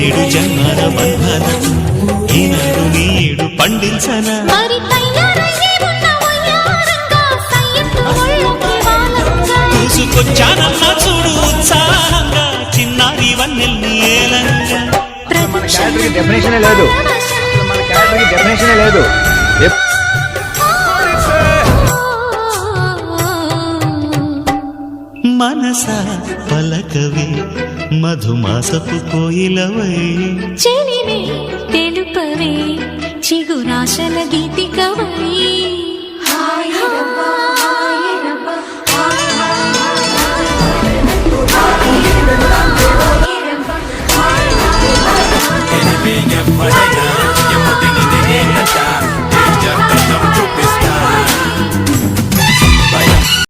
ఏడు జన్మల బంధాలకు ఈనాడు నీడు పండించనా చూసుకొచ్చానన్న చూడు ఉత్సాహంగా చిన్నారి వన్నెల్ని ఏలంగా మన క్యారెక్టర్కి డెఫినేషనే లేదు, మన క్యారెక్టర్కి డెఫినేషనే లేదు. మనసా పలకవే మధుమాసపు కోయిలవై చెలివే తెలుపవే చిగురాశల గీతికవై